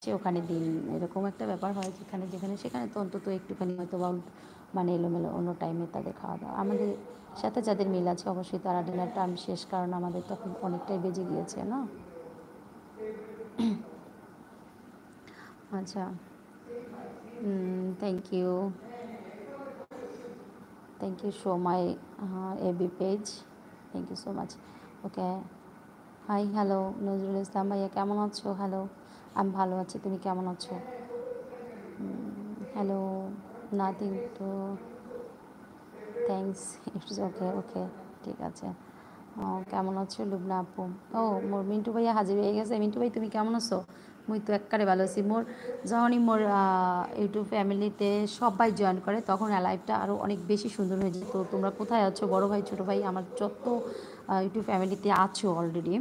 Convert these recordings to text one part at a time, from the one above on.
ওখানে দিন, এরকম একটা ব্যাপার হয় যেখানে যেখানে সেখানে তো অন্তত একটুখানি হয়তো বা মানে এলোমেলো অন্য টাইমে তাদের খাওয়া দাওয়া। আমাদের সাথে যাদের মিল আছে অবশ্যই তারা ডিনার টাইম শেষ, কারণ আমাদের তখন অনেকটাই বেজে গিয়েছে না। আচ্ছা, thank you, thank you show my AB page, thank you so much. Okay, hi, hello Nazrul Islam ভাইয়া, কেমন আছো? হ্যালো, আমি ভালো আছি, তুমি কেমন আছো? Hello, nothing too, thanks, it's okay, okay, ঠিক আছে। কেমন আছো লুবনা আপু? ও, মোর মিন্টু ভাইয়া হাজির হয়ে গেছে। মিন্টু ভাই তুমি কেমন আছো? মুই তো একবারে ভালো আছি। মোর যখনই মোর ইউটিউব ফ্যামিলিতে সবাই জয়েন করে তখন লাইফটা আরও অনেক বেশি সুন্দর হয়ে যায়। তো তোমরা কোথায় আছো বড় ভাই ছোটো ভাই, আমার যত ইউটিউব ফ্যামিলিতে আছো অলরেডি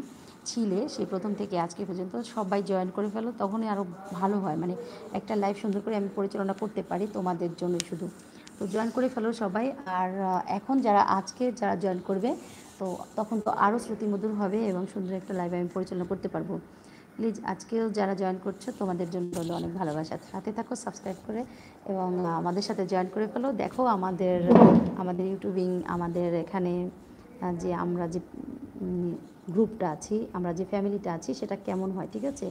ছিলে সেই প্রথম থেকে আজকে পর্যন্ত সবাই জয়েন করে ফেলো, তখনই আরও ভালো হয়। মানে একটা লাইফ সুন্দর করে আমি পরিচালনা করতে পারি তোমাদের জন্য শুধু। তো জয়েন করে ফেলো সবাই। আর এখন যারা আজকে যারা জয়েন করবে তো তখন তো আরও শ্রুতিমধুর হবে এবং সুন্দর একটা লাইভ আমি পরিচালনা করতে পারবো। প্লিজ আজকেও যারা জয়েন করছো তোমাদের জন্য হলো অনেক ভালোবাসা, সাথে থাকো সাবস্ক্রাইব করে এবং আমাদের সাথে জয়েন করে ফেলো। দেখো আমাদের আমাদের ইউটিউবিং, আমাদের এখানে যে আমরা যে গ্রুপটা আছি, আমরা যে ফ্যামিলিটা আছি সেটা কেমন হয়, ঠিক আছে?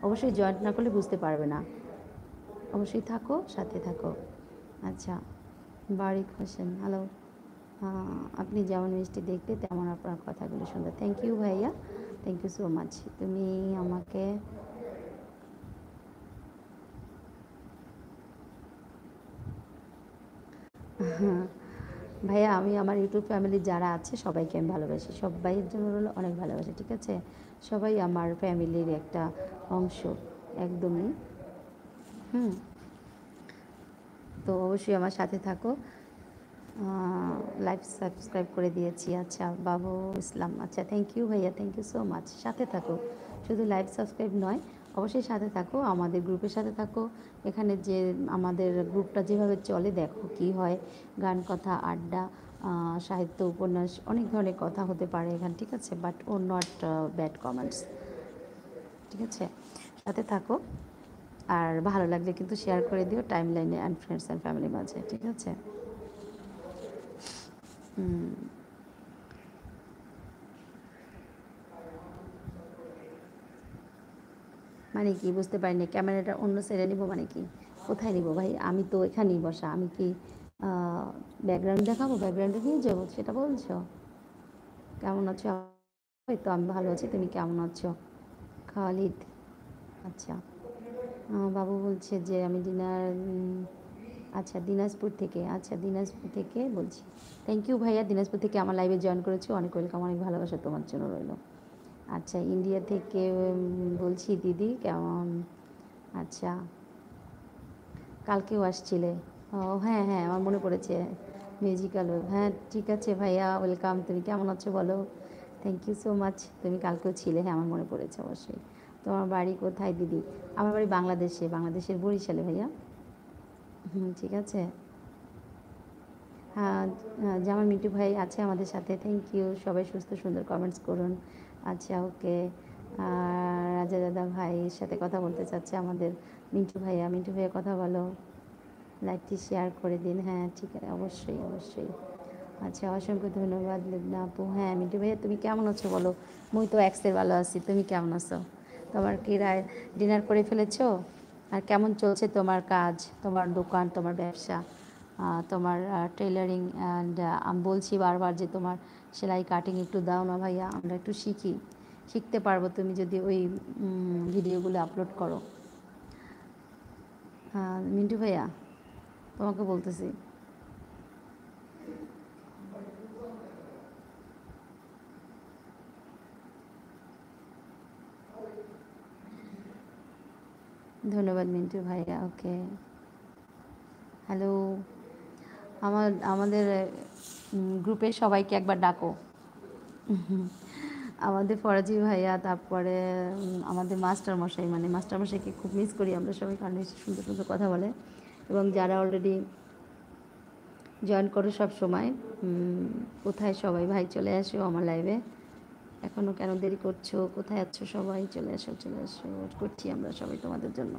অবশ্যই জয়েন না করলে বুঝতে পারবে না, অবশ্যই থাকো, সাথে থাকো। আচ্ছা, বারিক হোসেন, হ্যালো। আপনি যেমন মিষ্টি দেখতে তেমন আপনার কথাগুলো সুন্দর। থ্যাংক ইউ ভাইয়া, থ্যাংক ইউ সো মাচ। তুমি আমাকে ভাইয়া, আমি আমার ইউটিউব ফ্যামিলি যারা আছে সবাইকে আমি ভালোবাসি, সবাইয়ের জন্য হলো অনেক ভালোবাসি, ঠিক আছে? সবাই আমার ফ্যামিলির একটা অংশ, একদমই। হুম, তো অবশ্যই আমার সাথে থাকো। লাইভ সাবস্ক্রাইব করে দিয়েছি। আচ্ছা, বাবু ইসলাম, আচ্ছা, থ্যাংক ইউ ভাইয়া, থ্যাংক ইউ সো মাচ। সাথে থাকো, শুধু লাইভ সাবস্ক্রাইব নয়, অবশ্যই সাথে থাকো, আমাদের গ্রুপের সাথে থাকো। এখানে যে আমাদের গ্রুপটা যেভাবে চলে দেখো কি হয়, গান, কথা, আড্ডা, সাহিত্য, উপন্যাস, অনেক ধরনের কথা হতে পারে এখানে, ঠিক আছে? But oh not bad comments, ঠিক আছে? সাথে থাকো। আর ভালো লাগলে কিন্তু শেয়ার করে দিও টাইম লাইনে অ্যান্ড ফ্রেন্ডস অ্যান্ড ফ্যামিলির মাঝে, ঠিক আছে? মানে কি বুঝতে পারিনি, ক্যামেরাটা অন্য সাইডে নিব মানে কি? কোথায় নিব ভাই? আমি তো এখানেই বসা, আমি কি ব্যাকগ্রাউন্ড দেখাবো? ব্যাকগ্রাউন্ডে নিয়ে যাবো সেটা বলছো? কেমন আছো? এই তো আমি ভালো আছি, তুমি কেমন আছো? খালিদ, আচ্ছা। বাবু বলছে যে আমি আচ্ছা দিনাজপুর থেকে, আচ্ছা দিনাজপুর থেকে বলছি। থ্যাংক ইউ ভাইয়া, দিনাজপুর থেকে আমার লাইভে জয়েন করেছো, অনেক ওয়েলকাম, অনেক ভালোবাসা তোমার জন্য রইলো। আচ্ছা, ইন্ডিয়া থেকে বলছি দিদি, কেমন? আচ্ছা, কালকেও আসছিলে? ও হ্যাঁ, হ্যাঁ, আমার মনে পড়েছে। মিউজিক্যাল ওয়েভ, হ্যাঁ ঠিক আছে ভাইয়া, ওয়েলকাম। তুমি কেমন আছো বলো? থ্যাংক ইউ সো মাচ, তুমি কালকেও ছিলে, হ্যাঁ আমার মনে পড়েছে অবশ্যই। তোমার বাড়ি কোথায় দিদি? আমার বাড়ি বাংলাদেশে, বাংলাদেশের বরিশালে ভাইয়া। ঠিক আছে। হ্যাঁ, যেমন মিন্টু ভাই আছে আমাদের সাথে, থ্যাংক ইউ। সবাই সুস্থ সুন্দর কমেন্টস করুন। আচ্ছা, ওকে। রাজা দাদা ভাইয়ের সাথে কথা বলতে চাচ্ছে আমাদের মিন্টু ভাইয়া। মিন্টু ভাইয়া কথা বলো, লাইভটি শেয়ার করে দিন। হ্যাঁ ঠিক আছে, অবশ্যই অবশ্যই। আচ্ছা, অসংখ্য ধন্যবাদ লুবনা আপু। হ্যাঁ মিন্টু ভাইয়া তুমি কেমন আছো বলো? মুই তো এক্সের ভালো আছি, তুমি কেমন আছো? তোমার কি ডিনার করে ফেলেছো? আর কেমন চলছে তোমার কাজ, তোমার দোকান, তোমার ব্যবসা, তোমার টেলারিং অ্যান্ড আমি বলছি বারবার যে তোমার সেলাই কাটিং একটু দাও না ভাইয়া, আমরা একটু শিখি, শিখতে পারবো তুমি যদি ওই ভিডিওগুলো আপলোড করো। মিন্টু ভাইয়া তোমাকে বলতেছি। ধন্যবাদ মিন্টু ভাইয়া, ওকে। হ্যালো, আমাদের গ্রুপের সবাইকে একবার ডাকো। আমাদের ফরাজি ভাইয়া, তারপরে আমাদের মাস্টার মশাই, মানে মাস্টার মশাইকে খুব মিস করি আমরা সবাই, কারণ এসে সুন্দর সুন্দর কথা বলে। এবং যারা অলরেডি জয়েন করো সব সময়, কোথায় সবাই ভাই চলে আসো আমার লাইভে। এখনও কেন দেরি করছো? কোথায় আছো সবাই? চলে আসো, চলে আসো। করছি আমরা সবাই তোমাদের জন্য।